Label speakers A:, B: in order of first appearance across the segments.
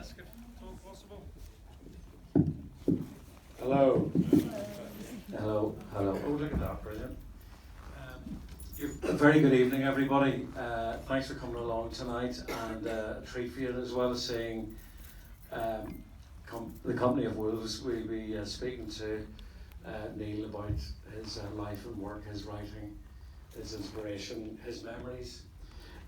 A: desk if at all possible.
B: Hello. Hello. Oh, look at that, brilliant. A very good evening, everybody. Thanks for coming along tonight, and a treat for you, as well as seeing the Company of Wolves. We'll be speaking to Neil about his life and work, his writing, his inspiration, his memories.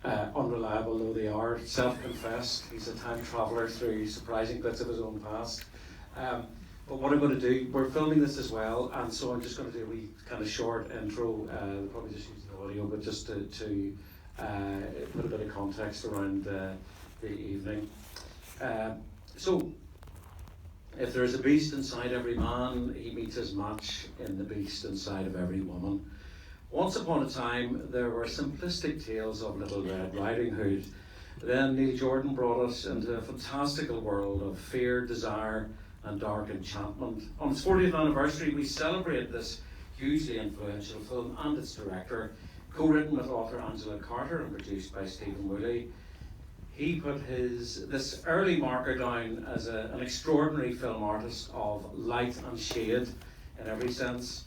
B: Unreliable though they are, self-confessed, he's a time traveller through surprising bits of his own past. But what I'm going to do, we're filming this as well, and so I'm just going to do a wee kind of short intro, probably just use the audio, but just to put a bit of context around the evening. So, if there is a beast inside every man, he meets his match in the beast inside of every woman. Once upon a time, there were simplistic tales of Little Red Riding Hood. Then Neil Jordan brought us into a fantastical world of fear, desire, and dark enchantment. On its 40th anniversary, we celebrate this hugely influential film and its director, co-written with author Angela Carter and produced by Stephen Rea. He put this early marker down as an extraordinary film artist of light and shade in every sense.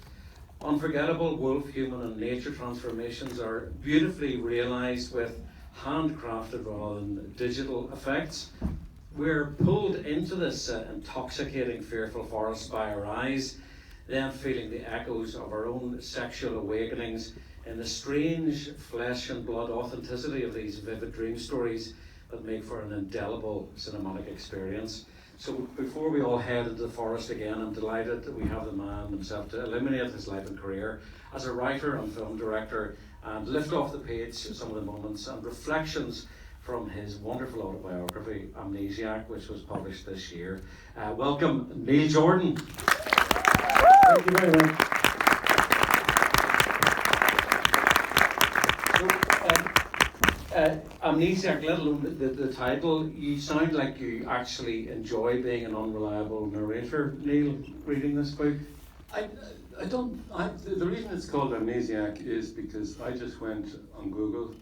B: Unforgettable wolf, human and nature transformations are beautifully realised with handcrafted rather than digital effects. We're pulled into this intoxicating, fearful forest by our eyes, then feeling the echoes of our own sexual awakenings in the strange flesh and blood authenticity of these vivid dream stories that make for an indelible cinematic experience. So before we all head into the forest again, I'm delighted that we have the man himself to illuminate his life and career as a writer and film director and lift off the page some of the moments and reflections from his wonderful autobiography, Amnesiac, which was published this year. Welcome, Neil Jordan. Thank you very much. Amnesiac, let alone the title, you sound like you actually enjoy being an unreliable narrator, Neil, reading this book.
C: The reason it's called Amnesiac is because I just went on Google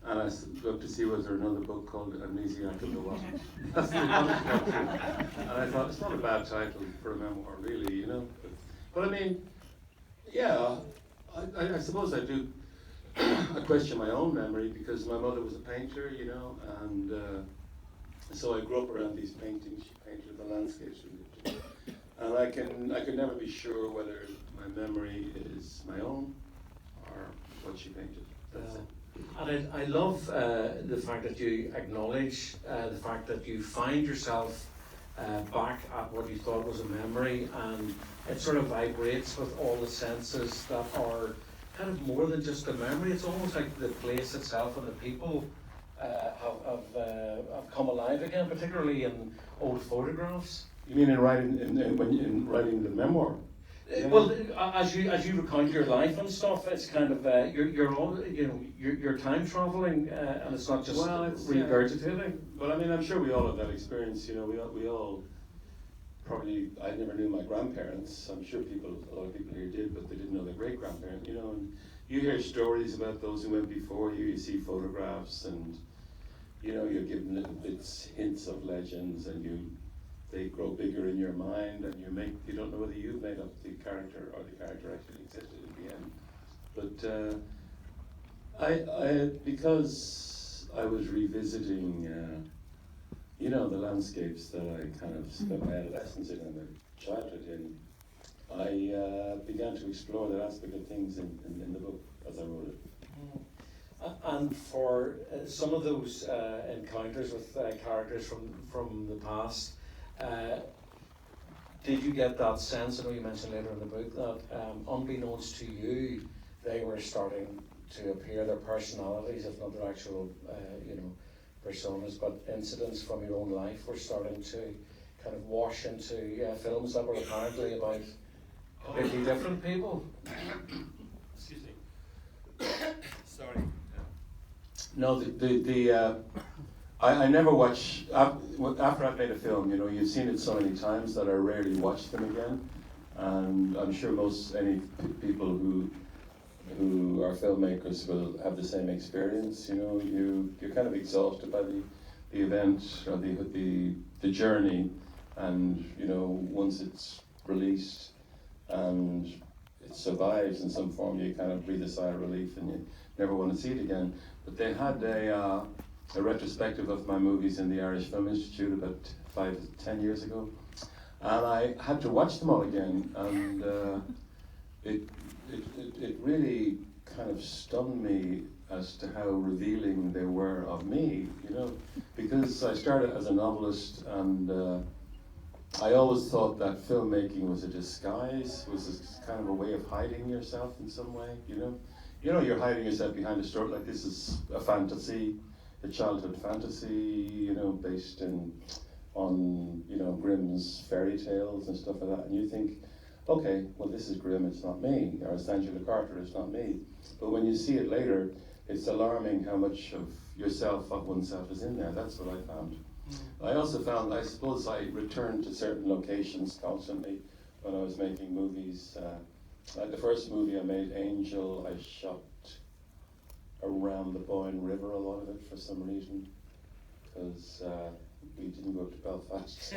C: and I looked to see was there another book called Amnesiac, and there wasn't. That's the honest answer. And I thought, it's not a bad title for a memoir, really, you know. But I mean, yeah, I suppose I do. I question my own memory because my mother was a painter, you know, and so I grew up around these paintings. She painted the landscapes, and I can never be sure whether my memory is my own or what she painted. That's it.
B: And I love the fact that you acknowledge the fact that you find yourself back at what you thought was a memory, and it sort of vibrates with all the senses that are kind of more than just a memory. It's almost like the place itself and the people have come alive again, particularly in old photographs.
C: You mean in writing the memoir?
B: Yeah. Well, as you recount your life and stuff, it's kind of you're time traveling, and it's not just regurgitating.
C: But I mean, I'm sure we all have that experience. You know, we all probably. I never knew my grandparents. I'm sure a lot of people here did, but they didn't know their great grandparents. You know, and you hear stories about those who went before you. You see photographs, and you know, you're given little bits, hints of legends, and they grow bigger in your mind, and you don't know whether you've made up the character or the character actually existed in the end. But because I was revisiting, you know, the landscapes that I kind of spent my adolescence in and my childhood in, I began to explore that aspect of things in the book as I wrote it.
B: And for some of those encounters with characters from the past, did you get that sense, I know you mentioned later in the book, that unbeknownst to you, they were starting to appear, their personalities, if not their actual, personas, but incidents from your own life were starting to kind of wash into films that were apparently about completely different people?
A: Excuse me. Sorry.
C: No, I never watch, after I've made a film, you know, you've seen it so many times that I rarely watch them again. And I'm sure any people who are filmmakers will have the same experience, you know, you're kind of exhausted by event or the journey, and you know, once it's released and it survives in some form, you kind of breathe a sigh of relief and you never want to see it again. But they had a retrospective of my movies in the Irish Film Institute about 5 to 10 years ago, and I had to watch them all again, and it really kind of stunned me as to how revealing they were of me, you know, because I started as a novelist, and I always thought that filmmaking was a disguise, was a kind of a way of hiding yourself in some way, you know. You know, you're hiding yourself behind a story, like this is a fantasy, a childhood fantasy, you know, based on, you know, Grimm's fairy tales and stuff like that, and you think, okay, well this is Grimm, it's not me, or it's Angela Carter, it's not me. But when you see it later, it's alarming how much of yourself, of oneself, is in there. That's what I found. I also found, I suppose I returned to certain locations constantly when I was making movies. Like the first movie I made, Angel, I shot around the Boyne River, a lot of it, for some reason, because we didn't go to Belfast.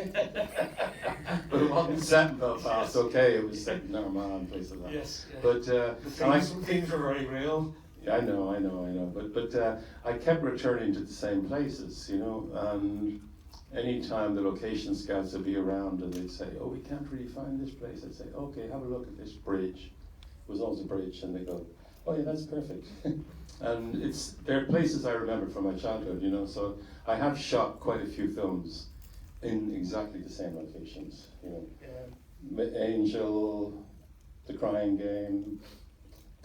C: But it wasn't set in Belfast, okay, it was set in Armagh and places like that.
A: Yes.
C: But
A: The things are very real.
C: yeah, I know. But I kept returning to the same places, you know, and anytime the location scouts would be around and they'd say, oh, we can't really find this place, I'd say, okay, have a look at this bridge. It was always a bridge, and they go, oh yeah, that's perfect. And they're places I remember from my childhood, you know, so I have shot quite a few films in exactly the same locations, you know.
A: Yeah.
C: Angel, The Crying Game,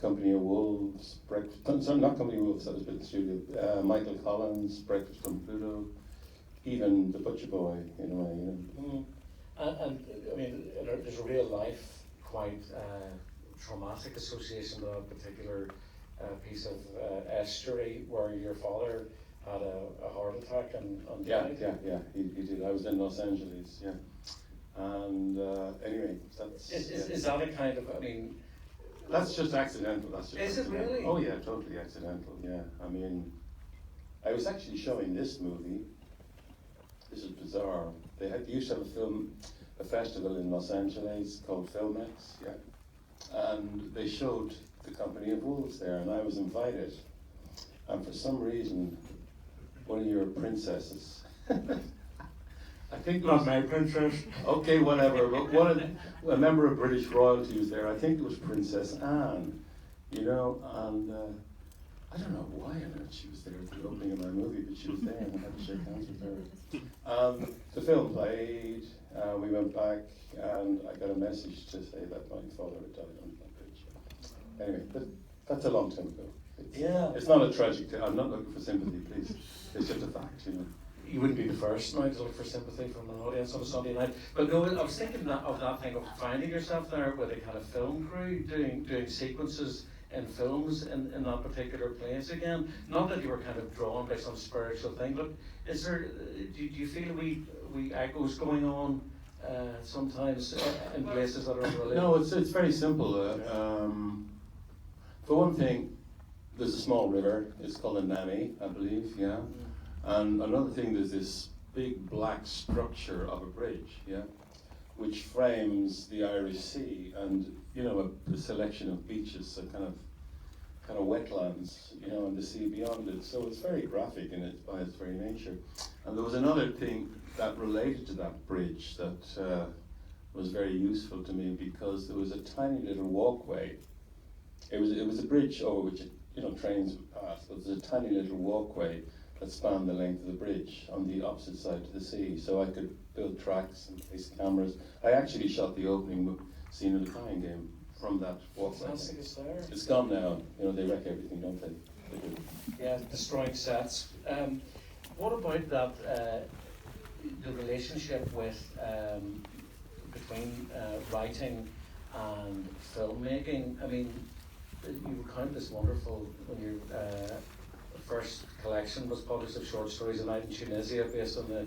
C: Company of Wolves, not Company of Wolves, that was with the studio, Michael Collins, Breakfast on Pluto, even The Butcher Boy, in a way, you know.
B: And I mean, there's a real life, quite traumatic association with a particular piece of estuary where your father had a heart attack and died.
C: Yeah, he did. I was in Los Angeles, yeah. And anyway, that's...
B: Is that a kind of, I mean...
C: That's just accidental. Is
B: it
C: accidental.
B: really?
C: Oh yeah, totally accidental, yeah. I mean, I was actually showing this movie. This is bizarre. They used to have a festival in Los Angeles called Filmex, yeah. And they showed The Company of Wolves there, and I was invited. And for some reason, one of your princesses, I think
A: Not my princess.
C: okay, whatever, but a member of British royalty was there. I think it was Princess Anne, you know, and I don't know why on earth she was there at the opening of my movie, but she was there and I had to shake hands with her. The film played, we went back, and I got a message to say that my father had died on that bridge. Anyway, that's a long time ago. It's not a tragic thing. I'm not looking for sympathy, please. It's just a fact, you know.
B: You wouldn't be the first now to look for sympathy from an audience on a Sunday night. But no, I was thinking of that thing of finding yourself there with a kind of film crew doing sequences in films in that particular place again. Not that you were kind of drawn by some spiritual thing, but is there? Do you feel we echoes going on sometimes in places that are unrelated?
C: No, it's very simple. For one thing, there's a small river. It's called the Nanny, I believe. Yeah. And another thing, there's this big black structure of a bridge, yeah, which frames the Irish Sea, and you know, a selection of beaches, a kind of wetlands, you know, and the sea beyond it. So it's very graphic in it by its very nature. And there was another thing that related to that bridge that was very useful to me, because there was a tiny little walkway. It was a bridge over which trains would pass, but there's a tiny little walkway that spanned the length of the bridge on the opposite side to the sea, so I could build tracks and place cameras. I actually shot the opening scene of The Crying Game from that walkway.
B: Fantastic, it's there.
C: It's gone now. You know, they wreck everything, don't they? They do.
B: Yeah, destroying sets. What about that? The relationship with between writing and filmmaking. I mean, you recount this wonderful when your first collection was published of short stories, A Night in Tunisia, based on the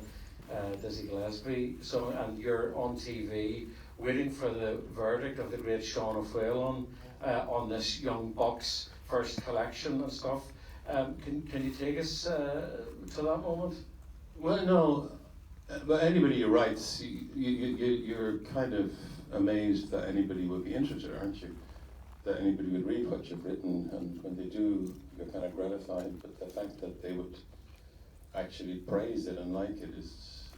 B: Dizzy Gillespie song, and you're on TV waiting for the verdict of the great Sean O'Fuel on this young buck's first collection and stuff. Can you take us to that moment?
C: Well, no, but anybody who writes, you're kind of amazed that anybody would be interested, aren't you? That anybody would read what you've written, and when they do, you're kind of gratified. But the fact that they would actually praise it and like it is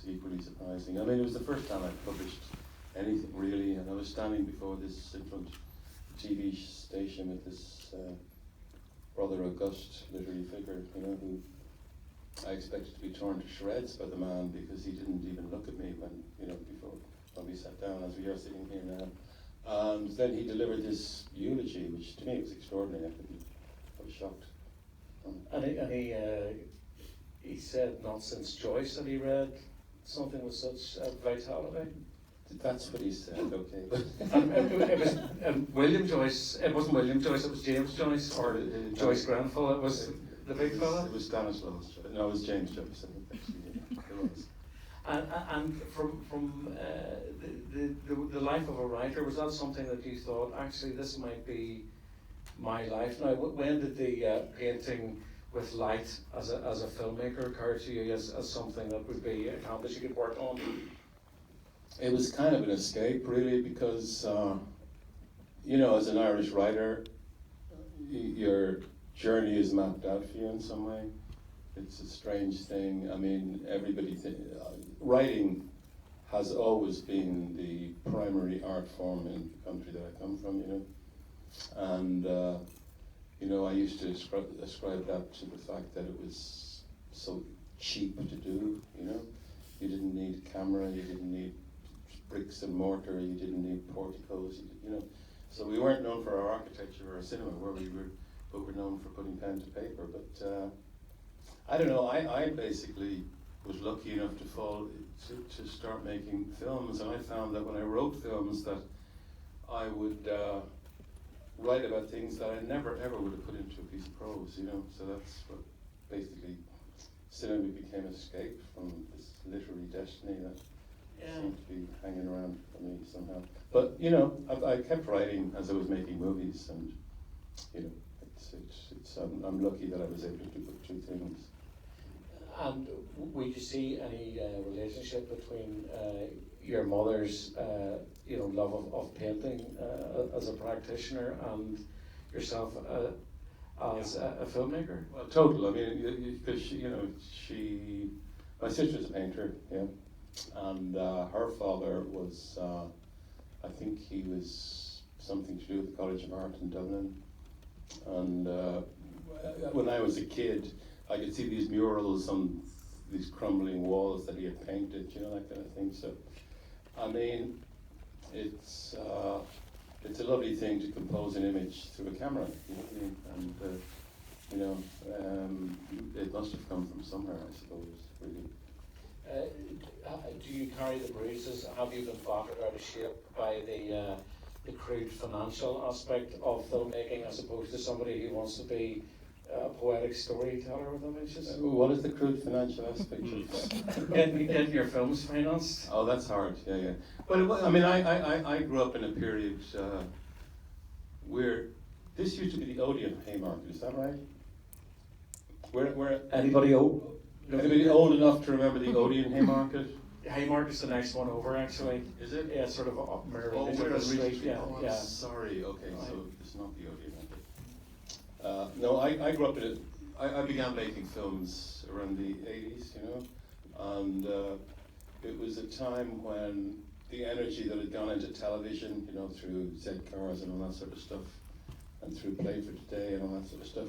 C: equally surprising. I mean, it was the first time I published anything really, and I was standing before this in front of the TV station with this rather august literary figure, you know, who I expected to be torn to shreds by the man because he didn't even look at me when, you know, before when we sat down, as we are sitting here now. And then he delivered this eulogy, which to me was extraordinary. I was shocked.
B: And he said not since Joyce had he read something with such vitality.
C: That's what he said, okay.
B: It was William Joyce. It wasn't William Joyce. It was James Joyce or Joyce Grenfell. It was the big fella.
C: It was Stanislaus. No, it was James Joyce. I think actually, yeah, it was.
B: And from the life of a writer, was that something that you thought, actually, this might be my life? Now, when did the painting with light as a filmmaker occur to you as something that would be accomplished, you could work on?
C: It was kind of an escape, really, because, you know, as an Irish writer, your journey is mapped out for you in some way. It's a strange thing. I mean, writing has always been the primary art form in the country that I come from, you know. And, you know, I used to ascribe that to the fact that it was so cheap to do, you know. You didn't need a camera, you didn't need bricks and mortar, you didn't need porticos, you know. So we weren't known for our architecture or our cinema, where we were, but we're known for putting pen to paper. But I don't know, I basically was lucky enough to start making films, and I found that when I wrote films that I would write about things that I never ever would have put into a piece of prose, you know. So that's what basically cinema became an escape from this literary destiny that seemed to be hanging around for me somehow. But you know, I kept writing as I was making movies, and you know, I'm lucky that I was able to do two things.
B: And would you see any relationship between your mother's, you know, love of painting as a practitioner and yourself as a filmmaker?
C: Well, total. I mean, because my sister's a painter, yeah, and her father was, I think he was something to do with the College of Art in Dublin, and when I was a kid, I could see these murals on these crumbling walls that he had painted, you know, that kind of thing. So, I mean, it's a lovely thing to compose an image through a camera, you know what I mean? And you know, it must have come from somewhere, I suppose, really.
B: Do you carry the bruises? Have you been battered out of shape by the crude financial aspect of filmmaking, as opposed to somebody who wants to be a poetic storyteller with images?
C: What is the crude financial aspect of
B: Getting your films financed?
C: Oh, that's hard. Yeah. Well, I mean, I grew up in a period where this used to be the Odeon Haymarket. Is that right? Where
B: Anybody old
C: enough to remember the Odeon Haymarket?
B: Haymarket's the next one over, actually.
C: Is it?
B: Yeah, sort of up Mirror
C: Oh,
B: into
C: where
B: the
C: is
B: street.
C: Regent Street?
B: Yeah,
C: Oh,
B: yeah.
C: sorry. Okay,
B: Right.
C: so it's not the Odeon. No, I grew up in it. I began making films around the 80s, you know, and it was a time when the energy that had gone into television, you know, through Z Cars and all that sort of stuff, and through Play for Today and all that sort of stuff,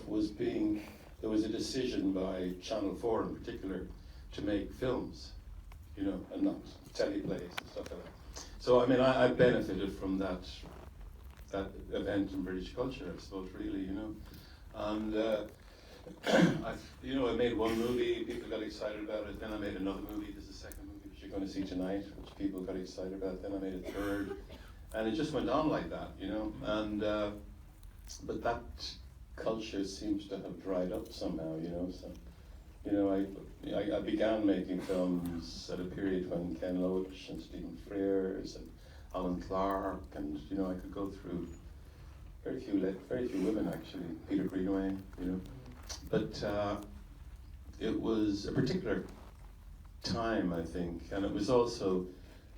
C: there was a decision by Channel 4 in particular to make films, you know, and not teleplays and stuff like that. So, I mean, I benefited from that event in British culture, I suppose, really, you know. And I made one movie, people got excited about it, then I made another movie, this is the second movie which you're going to see tonight, which people got excited about, then I made a third, and it just went on like that, you know, and but that culture seems to have dried up somehow, you know, so, you know, I began making films at a period when Ken Loach and Stephen Rea and Alan Clark, and, you know, I could go through very few women actually, Peter Greenaway, you know, but it was a particular time, I think, and it was also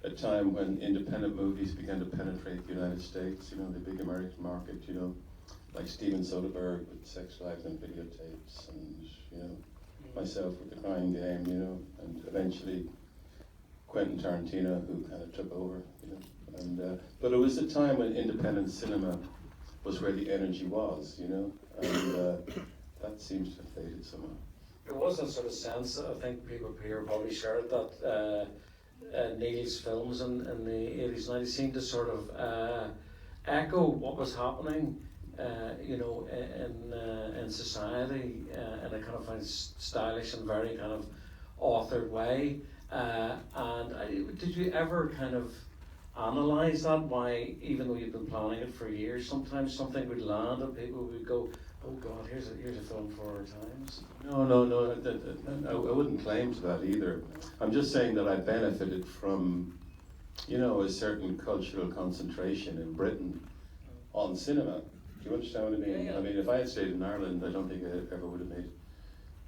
C: a time when independent movies began to penetrate the United States, you know, the big American market, you know, like Steven Soderbergh with Sex, Lives and Videotapes, and, you know, myself with The Crying Game, you know, and eventually Quentin Tarantino, who kind of took over, you know. And but it was a time when independent cinema was where the energy was, you know, and that seems to have faded somehow.
B: There was a sort of sense, I think people here probably shared, that Neil's films in the 80s and 90s seemed to sort of echo what was happening, you know, in society in a kind of very stylish and very kind of authored way. Did you ever kind of analyse that, why, even though you've been planning it for years, sometimes something would land and people would go, oh God, here's a film for our times?
C: No, I wouldn't claim to that either. I'm just saying that I benefited from, you know, a certain cultural concentration in Britain on cinema. Do you understand what I mean?
B: Yeah.
C: I mean, if I had stayed in Ireland, I don't think I ever would have made,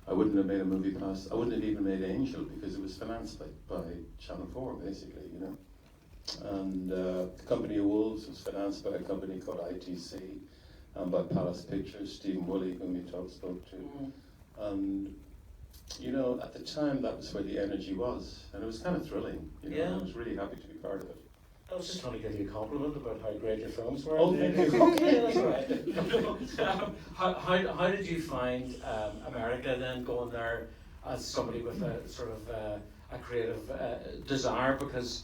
C: I wouldn't have made a movie past, I wouldn't have even made Angel, because it was financed by Channel 4, basically, you know. And the Company of Wolves was financed by a company called ITC and by Palace Pictures, Stephen Woolley, whom you spoke to. And, you know, at the time, that was where the energy was. And it was kind of thrilling, you know, and I was really happy to be part of it.
B: I was just trying to give you a compliment about how great your films were.
C: Oh, thank you.
B: Okay, that's right. How did you find America then, going there as somebody with a sort of a creative desire? Because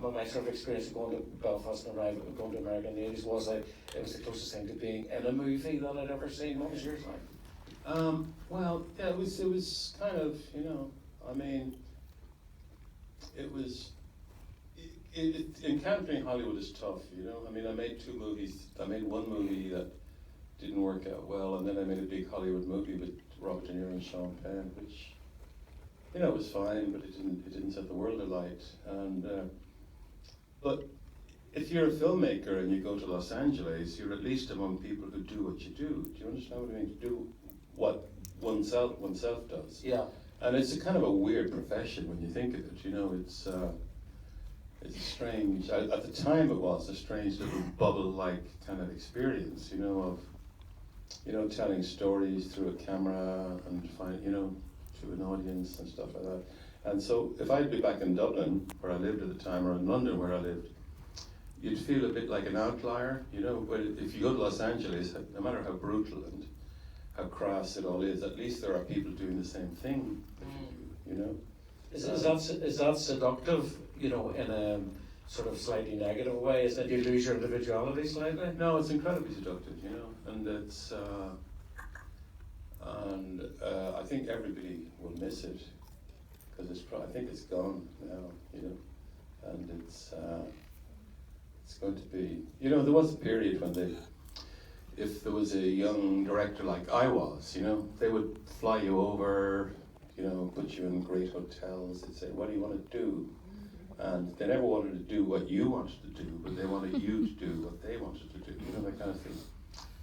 B: my sort of experience of going to Belfast and going to America in the 80s was that it was the closest thing to being in a movie that I'd ever seen. What was yours like?
C: Well, yeah, it was kind of, you know, I mean, it was, encountering Hollywood is tough, you know. I mean, I made two movies. I made one movie that didn't work out well, and then I made a big Hollywood movie with Robert De Niro and Sean Penn, which, you know, was fine, but it didn't set the world alight. And but if you're a filmmaker and you go to Los Angeles, you're at least among people who do what you do. Do you understand what I mean? To do what oneself does.
B: Yeah.
C: And it's a kind of a weird profession when you think of it. You know, it's strange. At the time, it was a strange little bubble-like kind of experience. You know, of, you know, telling stories through a camera and you know, to an audience and stuff like that. And so, if I'd be back in Dublin, where I lived at the time, or in London, where I lived, you'd feel a bit like an outlier. You know, but if you go to Los Angeles, no matter how brutal and how crass it all is, at least there are people doing the same thing that you do, you know.
B: Is that seductive, you know, in a sort of slightly negative way? Is that you lose your individuality slightly?
C: No, it's incredibly seductive, you know, and it's I think everybody will miss it, because I think it's gone now, you know, and it's going to be, you know, there was a period when if there was a young director like I was, you know, they would fly you over, you know, put you in great hotels. They'd say, what do you want to do? And they never wanted to do what you wanted to do, but they wanted you to do what they wanted to do, you know, that kind of thing.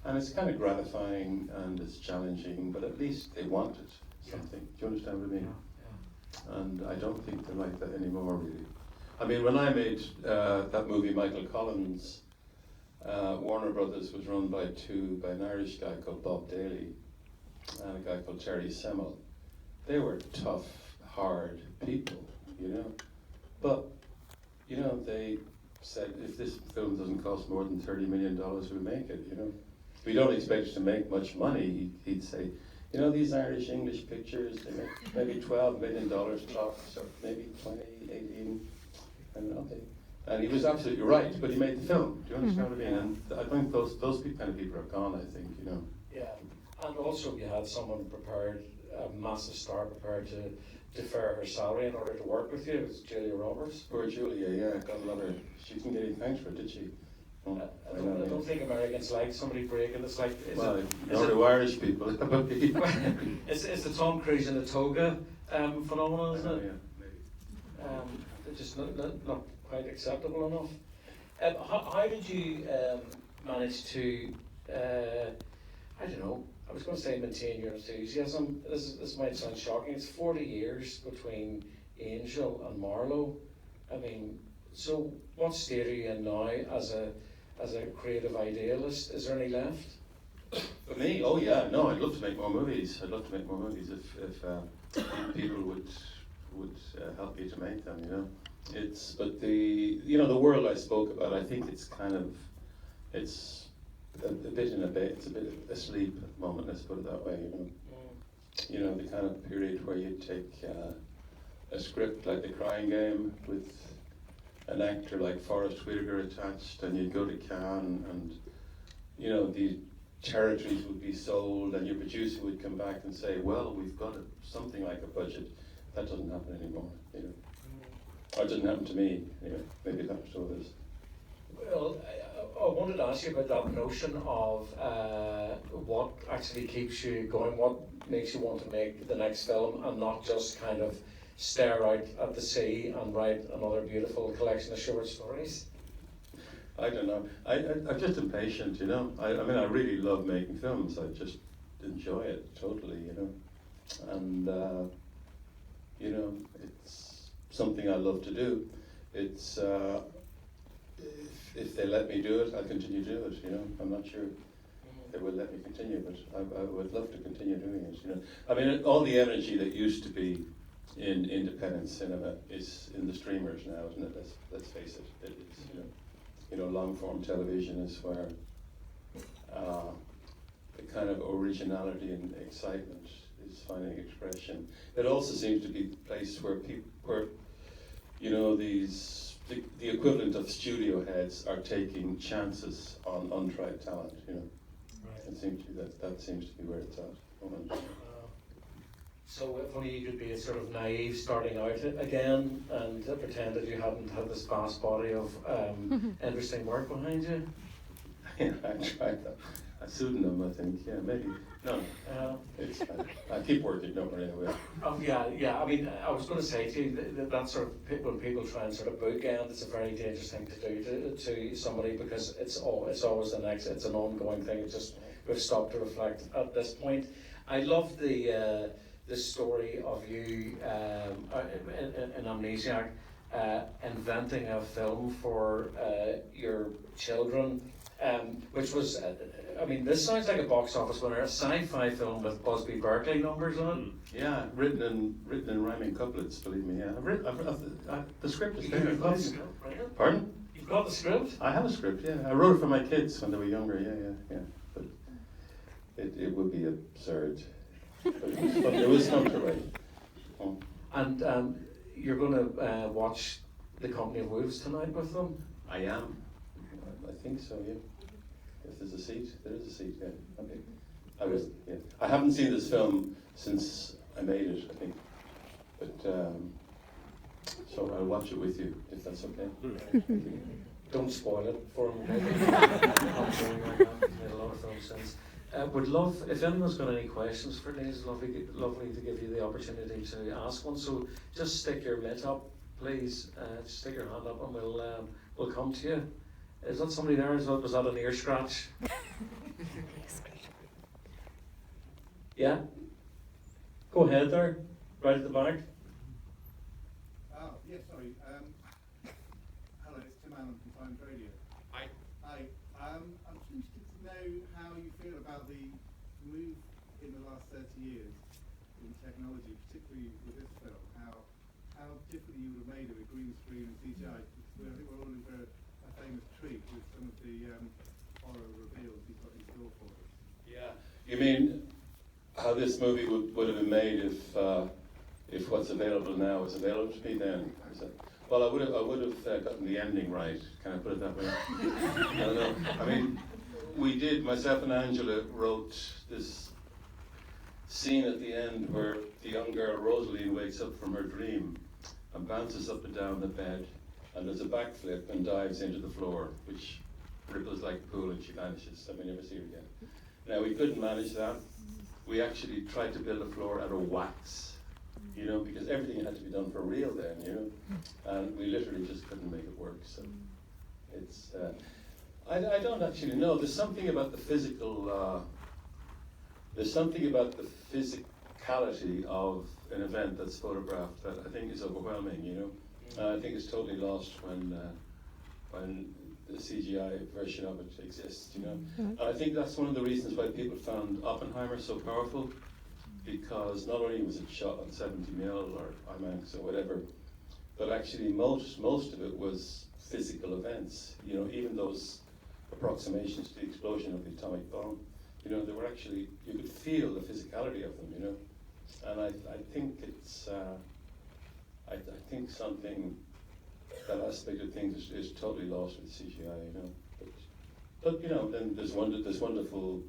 C: And it's kind of gratifying and it's challenging, but at least they wanted something. Do you understand what I mean? Yeah. And I don't think they're like that anymore, really. I mean, when I made that movie, Michael Collins, Warner Brothers was run by an Irish guy called Bob Daly and a guy called Terry Semmel. They were tough, hard people, you know. But, you know, they said, if this film doesn't cost more than $30 million, we'll make it, you know. We don't expect you to make much money. He'd say, you know, these Irish-English pictures, they make maybe $12 million tops, or maybe 20, 18, and okay. And he was absolutely right, but he made the film. Do you understand what I mean? And I think those kind of people are gone, I think, you know.
B: Yeah, and also you had someone prepared, a massive star prepared to defer her salary in order to work with you. It was Julia Roberts.
C: Poor Julia, yeah, got a lot of, she didn't get any thanks for it, did she?
B: I don't think Americans like somebody breaking. It's like,
C: nor do Irish people.
B: It's the Tom Cruise in the toga phenomenon, isn't it?
C: Yeah, maybe.
B: It's just not quite acceptable enough. How did you manage to, I don't know, I was going to say maintain your enthusiasm. This might sound shocking. It's 40 years between Angel and Marlowe. I mean, so what state are you in now as a creative idealist? Is there any left?
C: For me, oh yeah, no, I'd love to make more movies. I'd love to make more movies if people would help me to make them. You know, but the world I spoke about. I think it's a bit it's a bit asleep at the moment. Let's put it that way. You know, the kind of period where you take a script like The Crying Game with an actor like Forrest Whitaker attached, and you'd go to Cannes, and you know the territories would be sold, and your producer would come back and say, "Well, we've got something like a budget." That doesn't happen anymore. You know, or it doesn't happen to me. Anyway, maybe it happens to others.
B: Well, I wanted to ask you about that notion of what actually keeps you going, what makes you want to make the next film, and not just kind of stare out at the sea and write another beautiful collection of short stories.
C: I don't know. I'm just impatient, you know. I mean, I really love making films. I just enjoy it totally, you know. And, you know, it's something I love to do. It's, if they let me do it, I'll continue to do it, you know. I'm not sure they will let me continue, but I would love to continue doing it, you know. I mean, all the energy that used to be in independent cinema is in the streamers now, isn't it? Let's face it. It is, you know. You know, long-form television is where the kind of originality and excitement is finding expression. It also seems to be the place where you know, the equivalent of studio heads are taking chances on untried talent. You know, right. It seems to be that seems to be where it's at.
B: So if only you could be a sort of naive starting out again and pretend that you hadn't had this vast body of interesting work behind you.
C: Yeah, I tried that. A pseudonym, I think. Yeah, maybe. No, it's fine. I keep working, don't worry.
B: Yeah. I mean, I was going to say to you that sort of when people try and sort of bookend, it's a very dangerous thing to do to somebody, because it's always the next. It's an ongoing thing. It's just we've stopped to reflect at this point. I love the story of you in Amnesiac inventing a film for your children, which was, I mean, this sounds like a box office winner, a sci-fi film with Busby Berkeley numbers on it.
C: Yeah, written in rhyming couplets, believe me. Yeah, the script is there.
B: You've got the script, right?
C: Pardon?
B: You've got the script?
C: I have a script, yeah. I wrote it for my kids when they were younger, yeah. But it would be absurd. But it was fun to write. Oh.
B: And you're going to watch The Company of Wolves tonight with them?
C: I am. I think so, yeah. If there's a seat, there is a seat, yeah. Okay. Yeah. I haven't seen this film since I made it, I think. But, so I'll watch it with you, if that's okay.
B: Don't spoil it for them. I'm doing like that. I've made a lot of films since. Would love, if anyone's got any questions for Liz, it's lovely to give you the opportunity to ask one. So just stick your mitt up, please. Just stick your hand up, and we'll come to you. Is that somebody there? Was that an ear scratch? Yeah. Go ahead there, right at the back.
D: Yeah, sorry. Hello, it's Tim Allen from Times Radio. Hi. I'm just interested to know how you feel about the move in the last 30 years in technology, particularly with this film. How differently you would have made it with green screen and CGI. I think we're all in for a famous treat with some of the horror reveals you've got in store for us.
C: Yeah. You mean how this movie would have been made if what's available now was available to me then? Well, I would have gotten the ending right. Can I put it that way? I don't know. I mean, we did. Myself and Angela wrote this scene at the end where the young girl Rosaline wakes up from her dream and bounces up and down the bed, and does a backflip and dives into the floor, which ripples like a pool, and she vanishes, and we never see her again. Now, we couldn't manage that. We actually tried to build a floor out of wax, you know, because everything had to be done for real then, you know, and we literally just couldn't make it work. So it's, I don't actually know. There's something about the there's something about the physicality of an event that's photographed that I think is overwhelming, you know. I think it's totally lost when the CGI version of it exists, you know. And I think that's one of the reasons why people found Oppenheimer so powerful, because not only was it shot on 70mm or IMAX or whatever, but actually most of it was physical events, you know, even those approximations to the explosion of the atomic bomb, you know, they were actually, you could feel the physicality of them, you know. And I think it's, I think something, that aspect of things is totally lost with CGI, you know. But you know, then there's wonderful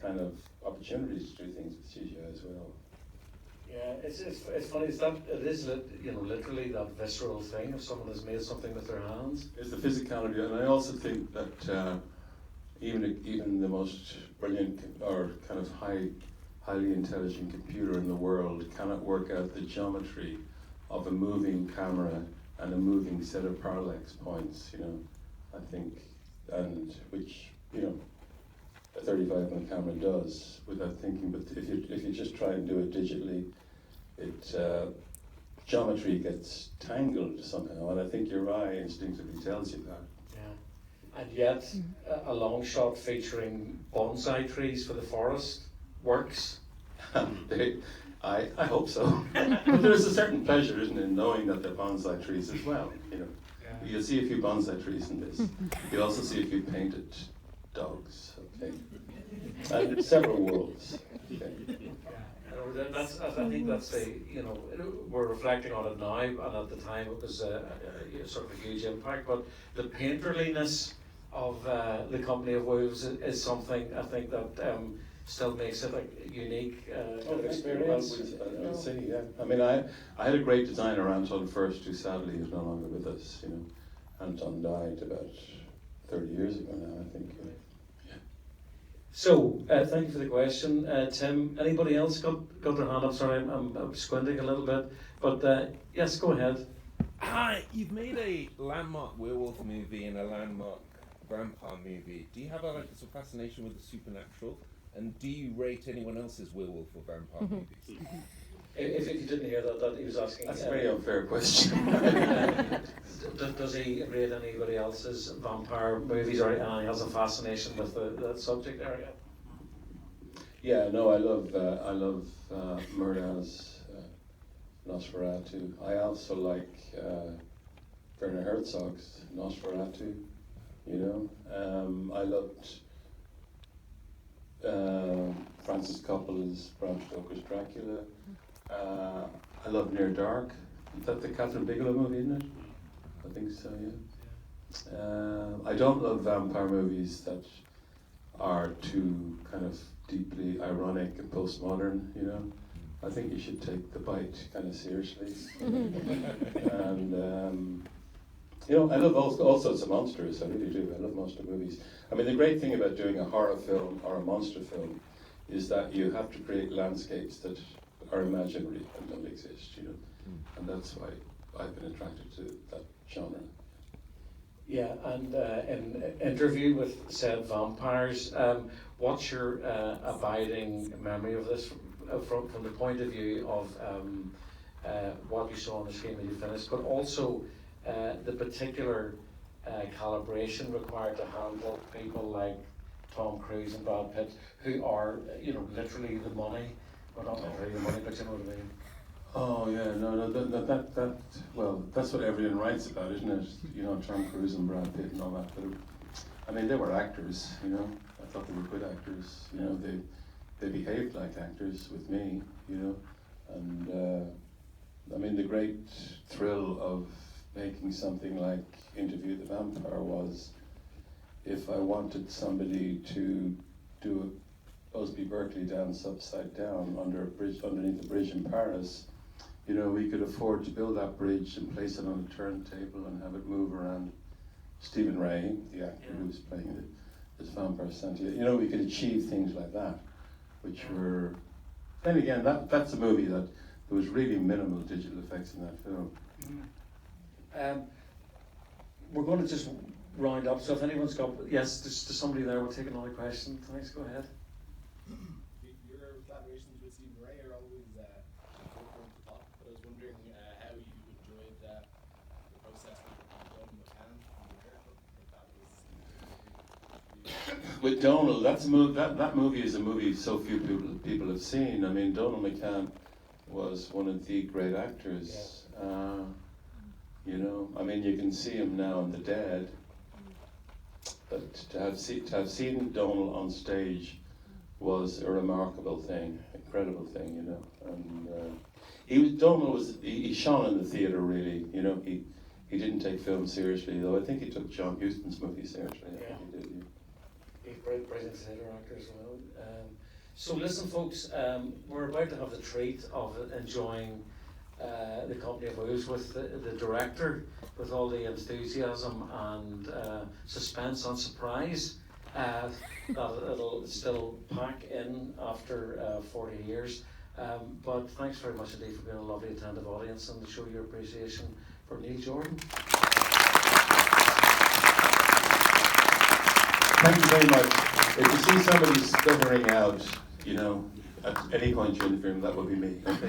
C: kind of opportunities to do things with CGI as well.
B: Yeah, it's funny. It is literally that visceral thing if someone has made something with their hands.
C: It's the physicality, and I also think that even the most brilliant or kind of highly intelligent computer in the world cannot work out the geometry of a moving camera and a moving set of parallax points, you know, I think, and which, you know, a 35mm camera does without thinking, but if you just try and do it digitally, geometry gets tangled somehow, and I think your eye instinctively tells you that.
B: Yeah, and yet a long shot featuring bonsai trees for the forest works.
C: I hope so. But there's a certain pleasure, isn't it, in knowing that they're bonsai trees as well, you know. Yeah. You'll see a few bonsai trees in this. You'll also see a few painted dogs, okay, and several wolves. Okay.
B: I think that's the, you know, we're reflecting on it now, and at the time it was sort of a huge impact, but the painterliness of the Company of Wolves is something I think that still makes it a unique experience.
C: I would say, yeah. I mean, I had a great designer, Anton First, who sadly is no longer with us, you know. Anton died about 30 years ago now, I think. Yeah.
B: So, thank you for the question. Tim, anybody else got their hand up? Sorry, I'm squinting a little bit. But yes, go ahead.
E: Hi, you've made a landmark werewolf movie and a landmark vampire movie. Do you have a sort of fascination with the supernatural? And do you rate anyone else's werewolf or vampire movies?
B: If you didn't hear that he was asking.
C: That's a very unfair question.
B: Does he rate anybody else's vampire movies, or he has a fascination with that subject area?
C: Yeah, no, I love Murnau's Nosferatu. I also like Werner Herzog's Nosferatu. You know, I loved Francis Coppola's Bram Stoker's Dracula. I love Near Dark. Is that the Catherine Bigelow movie, isn't it? I think so, yeah. I don't love vampire movies that are too kind of deeply ironic and postmodern, you know. I think you should take the bite kind of seriously. And you know, I love all sorts of monsters, I really do. I love monster movies. I mean, the great thing about doing a horror film or a monster film is that you have to create landscapes that are imaginary and don't exist, you know. And that's why I've been attracted to that genre.
B: Yeah, and in Interview with Said Vampires, what's your abiding memory of this from the point of view of what you saw on the screen when you finished, but also the particular calibration required to handle people like Tom Cruise and Brad Pitt, who are, you know, literally the money, well, not literally the money, but you know what I mean.
C: Oh yeah, no, that well, that's what everyone writes about, isn't it? You know, Tom Cruise and Brad Pitt and all that. But I mean, they were actors, you know. I thought they were good actors. You know, they behaved like actors with me, you know. And I mean, the great thrill of making something like Interview the Vampire was if I wanted somebody to do a Busby Berkeley dance upside down under a bridge, underneath the bridge in Paris, you know, we could afford to build that bridge and place it on a turntable and have it move around. Stephen Rea, the actor who was playing it, as Vampire Santa, you know, we could achieve things like that, which were, then again, that's a movie that there was really minimal digital effects in that film.
B: We're going to just round up, so if anyone's got, yes, there's somebody there, we'll take another question. Thanks, go ahead.
F: wondering how you enjoyed the process with Donald McCann from the
C: With Donald, that movie is a movie so few people have seen. I mean, Donald McCann was one of the great actors. You know, I mean, you can see him now in The Dead, but to have seen Donald on stage was a remarkable thing, incredible thing, you know. And he shone in the theatre really, you know. He didn't take film seriously, though I think he took John Huston's movie seriously. I think he did. Yeah.
B: He's a brilliant theatre actor as well. So listen, folks, we're about to have the treat of enjoying the company of Wheels with the director, with all the enthusiasm and suspense and surprise that it'll still pack in after 40 years. But thanks very much indeed for being a lovely attentive audience and to show your appreciation for Neil Jordan.
C: Thank you very much. If you see somebody stuttering out, you know, at any point during the film, that will be me. Okay.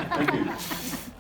C: Thank you.